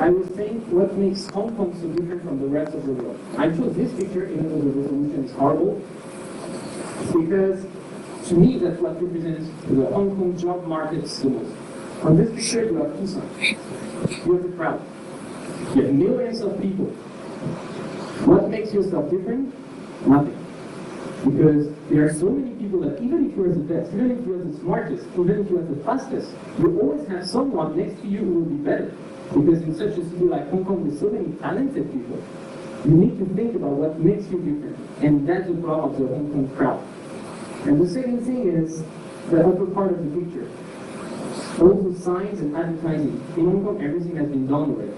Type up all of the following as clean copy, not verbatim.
I was saying what makes Hong Kong so different from the rest of the world. I chose this picture, even though the resolution is horrible, because to me that's what represents the Hong Kong job market the most. On this picture you have two sides. You have the crowd. You have millions of people. What makes yourself different? Nothing. Because there are so many people that even if you are the best, even if you are the smartest, even if you are the fastest, you always have someone next to you who will be better. Because in such a city like Hong Kong with so many talented people, you need to think about what makes you different. And that's the problem of the Hong Kong crowd. And the second thing is the upper part of the picture. All the signs and advertising. In Hong Kong, everything has been done already.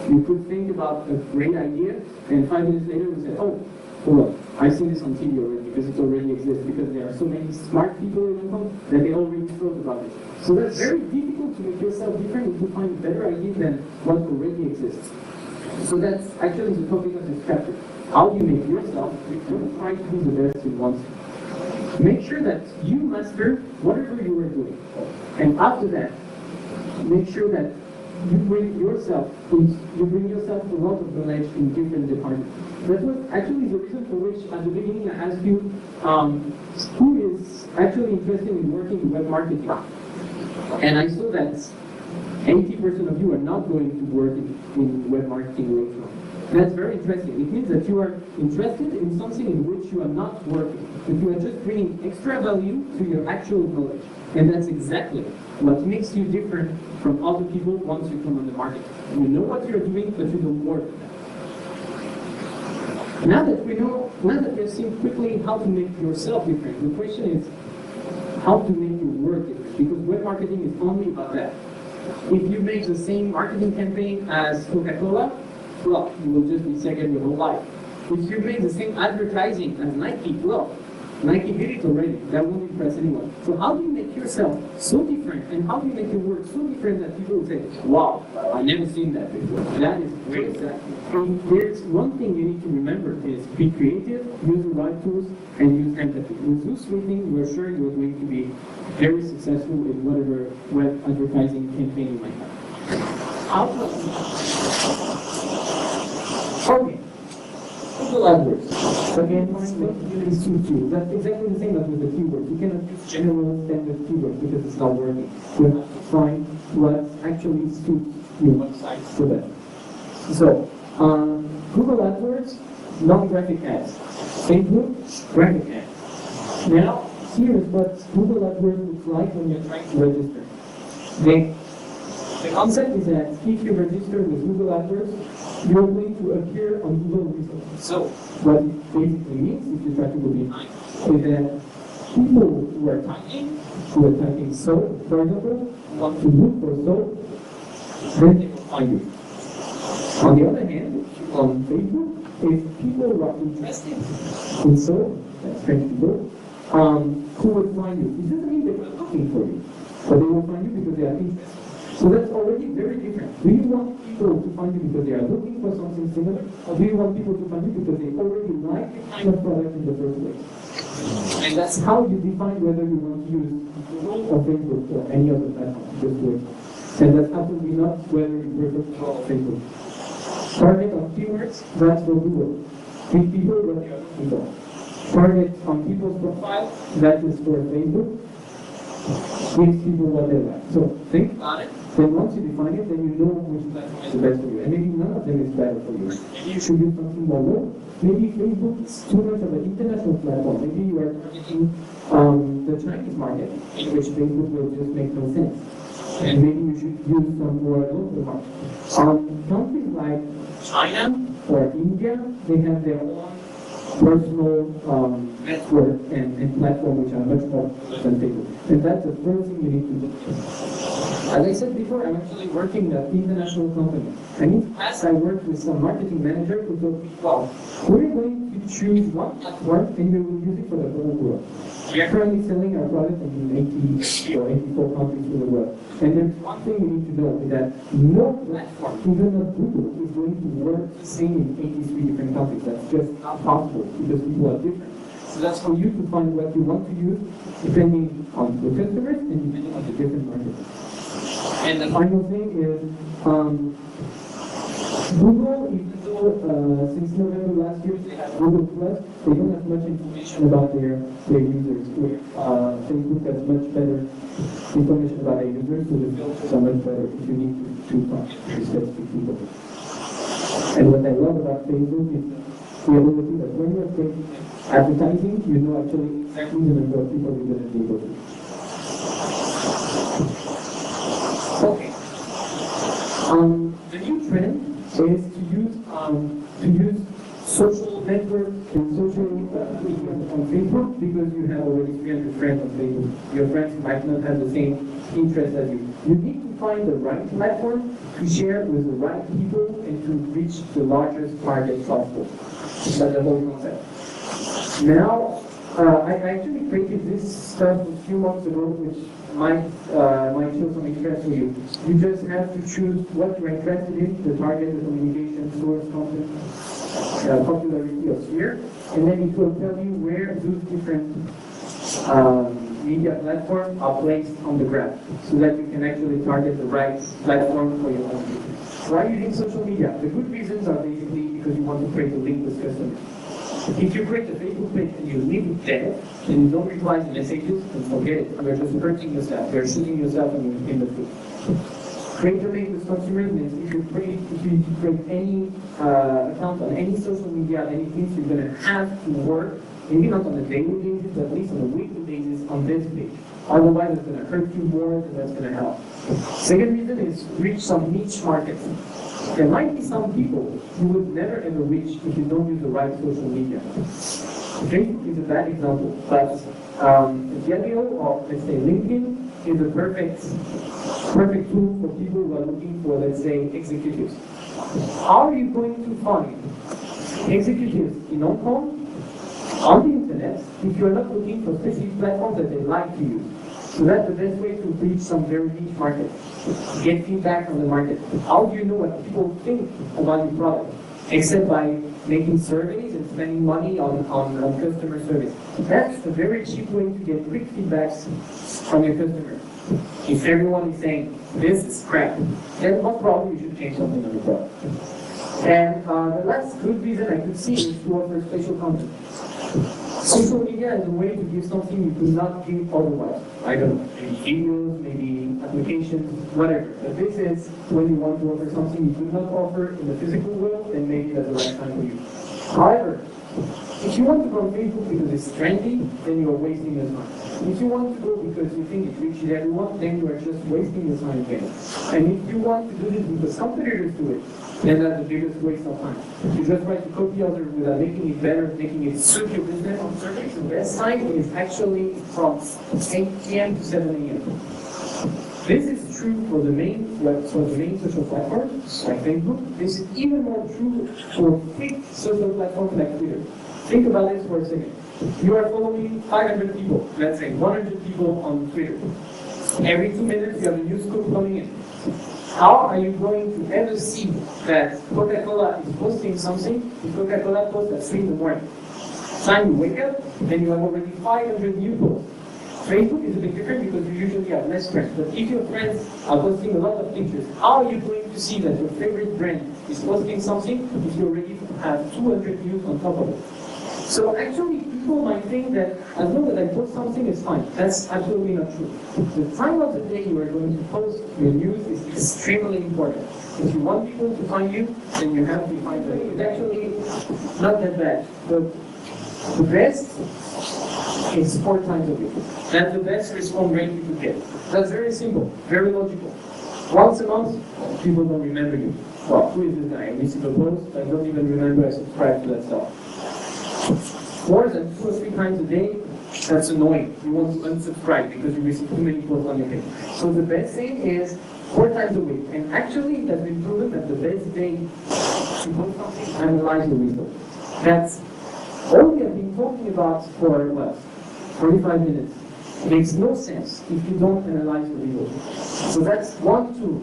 You could think about a great idea, and 5 minutes later you say, oh, well, I've seen this on TV already, because it already exists, because there are so many smart people in Hong Kong that they already thought about it. So that's very difficult to make yourself different if you find a better idea than what already exists. So that's actually the topic of this chapter. How do you make yourself, don't try to be the best in one thing. Make sure that you master whatever you are doing. And after that, make sure that you bring yourself a lot of knowledge in different departments. That was actually the reason for which at the beginning I asked you who is actually interested in working in web marketing. And I saw that 80% of you are not going to work in web marketing later on. That's very interesting. It means that you are interested in something in which you are not working, that you are just bringing extra value to your actual knowledge. And that's exactly what makes you different from other people once you come on the market. You know what you're doing, but you don't work with that. Now that we have seen quickly how to make yourself different, the question is how to make your work different. Because web marketing is only about that. If you make the same marketing campaign as Coca-Cola, well, you will just be second your whole life. If you make the same advertising as Nike, well, Nike did it already. That won't impress anyone. So how do you make yourself so different, and how do you make your work so different that people will say, wow, I've never seen that before. That is great. And there's one thing you need to remember is be creative, use the right tools, and use empathy. With those three things, we're sure you're going to be very successful in whatever web advertising campaign you might have. Okay. Google AdWords. Again, use two. That's exactly the same as with the keywords. You cannot use general standard keywords because it's not working. You have to find what actually suits your website for that. So, Google AdWords, non-graphic ads. Facebook, graphic ads. Now, here is what Google AdWords looks like when you're trying to register. The concept is that if you register with Google AdWords, you're going to appear on Google results. So, what it basically means, if you try to go behind, is that people who are typing soap, for example, want to look for soap, then they will find you. On the other hand, on Facebook, if people who are interested in soap, that's French people, who will find you. It doesn't mean they were looking for you, but they will find you because they are interested. So that's already very different. Do you want people to find you because they are looking for something similar? Or do you want people to find you because they already like the kind of product in the first place? And that's how you define whether you want to use Google or Facebook or any other platform. Just do it. And that's absolutely not whether you prefer Google or Facebook. Target on keywords, that's for Google. Give people what they are looking for. Target on people's profile, that is for Facebook. Gives people what they like. So think about it. Then once you define it, then you know which platform is the best for you. And maybe none of them is better for you. Maybe you should use something more local. Maybe Facebook is too much of an international platform. Maybe you are targeting the Chinese market, in which Facebook will just make no sense. And maybe you should use some more local market. Countries like China or India, they have their own personal network and platform which are much more than Facebook. And that's the first thing you need to do. As I said before, I'm actually working at an international company. And in the past, I worked with some marketing manager who told me, well, we're going to choose one platform and we will use it for the whole world. We are currently selling our product in 80 or 84 countries in the world. And there's one thing we need to know is that no platform, even not Google, is going to work the same in 83 different countries. That's just not possible because people are different. So that's for you to find what you want to use depending on the customers and depending on the different markets. And the final thing is Google, even though since November last year they have Google Plus, they don't have much information about their users. Facebook has much better information about their users, so the filters are much better if you need to talk to specific people. And what I love about Facebook is the ability that when you're creating advertising, you know actually exactly the number of people you're going to be able to. Okay. The new trend is to use social network and social media on Facebook because you have already 300 friends on Facebook. Your friends might not have the same interest as you. You need to find the right platform to share with the right people and to reach the largest target possible. That's the whole concept. Now, I actually created this stuff a few months ago, which might show some interest for you. You just have to choose what you're interested in, the target, the communication, source, content, popularity of sphere, and then it will tell you where those different media platforms are placed on the graph, so that you can actually target the right platform for your community. Why are you using social media? The good reasons are basically because you want to create a link with customers. If you create a Facebook page and you leave it there, and you don't reply to messages, then forget it. You're just hurting yourself. You're shooting yourself in the foot. Create a link with consumers means if you create any account on any social media, anything, so you're going to have to work, maybe not on a daily basis, but at least on a weekly basis on this page. Otherwise, it's going to hurt you more than that's going to help. Second reason is reach some niche market. There might be some people you would never ever reach if you don't use the right social media. Facebook is a bad example, but Vimeo or let's say LinkedIn is a perfect tool for people who are looking for, let's say, executives. How are you going to find executives in Hong Kong on the internet if you're not looking for specific platforms that they like to use? So that's the best way to reach some very niche market. Get feedback from the market. How do you know what people think about your product? Except by making surveys and spending money on customer service. That's a very cheap way to get quick feedbacks from your customers. If everyone is saying, this is crap, then most probably you should change something on your product. And the last good reason I could see is to offer special content. Social media is a way to give something you could not give otherwise. I don't know, maybe videos, maybe applications, whatever. But this is when you want to offer something you could not offer in the physical world, then maybe that's the right time for you. However, if you want to go on Facebook because it's trendy, then you are wasting your time. If you want to go because you think it reaches everyone, then you are just wasting your time again. And if you want to do this because competitors do it, then that's the biggest waste of time. You just try to copy others without making it better, making it suit your business on surveys. The best time is actually from 8 p.m. to 7 a.m. This is true for the main social platforms like Facebook. This is even more true for quick social platforms like Twitter. Think about this for a second. You are following 500 people, let's say 100 people on Twitter. Every 2 minutes you have a new scoop coming in. How are you going to ever see that Coca-Cola is posting something if Coca-Cola posts at 3 in the morning? Time you wake up, then you have already 500 new posts. Facebook is a bit different because you usually have less friends. But if your friends are posting a lot of pictures, how are you going to see that your favorite brand is posting something if you already have 200 views on top of it? So actually, people might think that as long as I post something, it's fine. That's absolutely not true. The time of the day you are going to post your news is extremely important. If you want people to find you, then you have to find them. It's actually not that bad. The best is 4 times a week. That's the best response rate you could get. That's very simple, very logical. Once a month, people don't remember you. Well, who is this guy? I receive a post, I don't even remember I subscribed to that stuff. More than 2 or 3 times a day, that's annoying. You want to unsubscribe because you receive too many posts on your page. So the best thing is 4 times a week. And actually, it has been proven that the best day to post something, analyze the results. That's all we have been talking about for, 45 minutes. It makes no sense if you don't analyze the results. So that's one tool.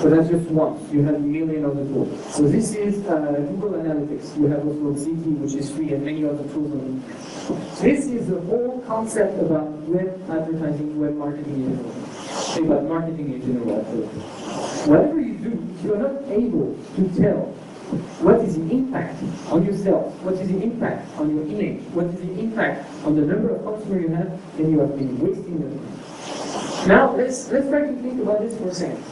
But that's just one. You have a million other tools. So this is Google Analytics. You have also CT, which is free, and many other tools on the internet. This is the whole concept about web advertising, web marketing in general. About marketing in general, actually. Whatever you do, if you're not able to tell what is the impact on your sales, what is the impact on your image, what is the impact on the number of customers you have, then you have been wasting your time. Now, let's try to think about this for a second.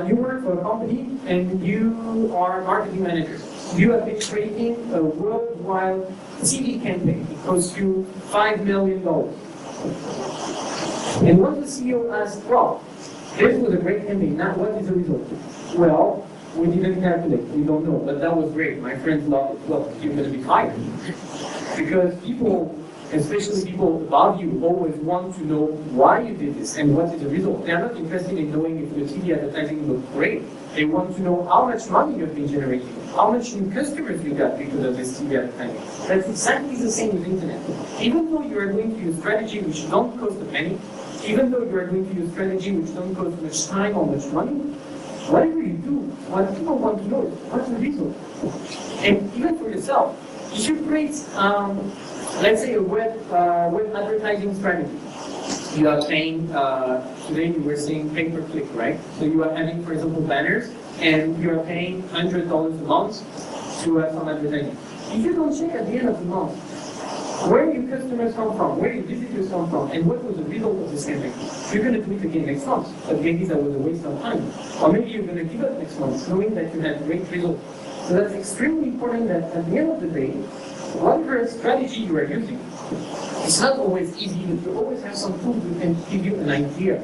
You work for a company and you are a marketing manager. You have been creating a worldwide TV campaign. It costs you $5 million. And what the CEO asked, well, this was a great campaign. Now, what is the result? Well, we didn't calculate. We don't know. But that was great. My friends loved it. Well, you're going to be fired. Because people, especially people above you, always want to know why you did this and what is the result. They are not interested in knowing if your TV advertising looks great. They want to know how much money you've been generating, how much new customers you got because of this TV advertising. That's exactly the same with internet. Even though you are going to use strategy which don't cost a penny, even though you are going to use strategy which don't cost much time or much money, whatever you do, what people want to know is what's the result. And even for yourself, if you create, let's say, a web advertising strategy. You are paying, today we were saying pay-per-click, right? So you are having, for example, banners, and you are paying $100 a month to have some advertising. If you don't check at the end of the month, where your customers come from, where your visitors come from, and what was the result of this campaign, you're going to do it again next month. But maybe that was a waste of time. Or maybe you're going to give up next month, knowing that you had great results. So that's extremely important that at the end of the day, whatever strategy you are using, it's not always easy, but you always have some tools that can give you an idea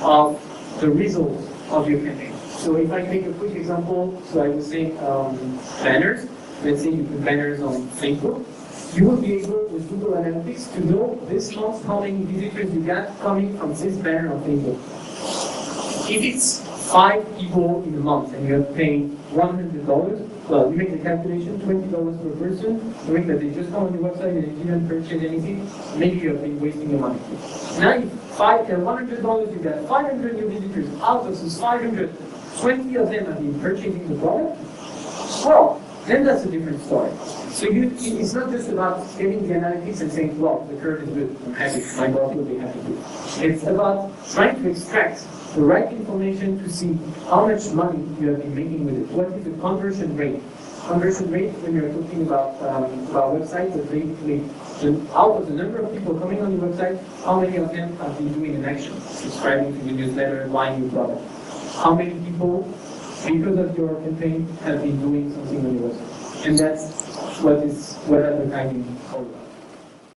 of the results of your campaign. So if I take a quick example, so I would say banners. Let's say you put banners on Facebook. You will be able, with Google Analytics, to know this month how many visitors you got coming from this banner on Facebook. If it's 5 people in a month and you have paid $100, well, you make the calculation, $20 per person, knowing that they just come on the website and they didn't purchase anything, maybe you have been wasting your money. Now, if $100, you get 500 new visitors out of those 500, 20 of them have been purchasing the product, well, then that's a different story. So it's not just about getting the analytics and saying, well, the curve is good, I'm happy, my boss will be happy too. It's about trying to extract the right information to see how much money you have been making with it. What is the conversion rate? Conversion rate, when you're talking about websites, is basically out of the number of people coming on your website, how many of them have been doing an action, subscribing to the newsletter, buying your product? How many people, because of your campaign, have been doing something on your website? And that's what advertising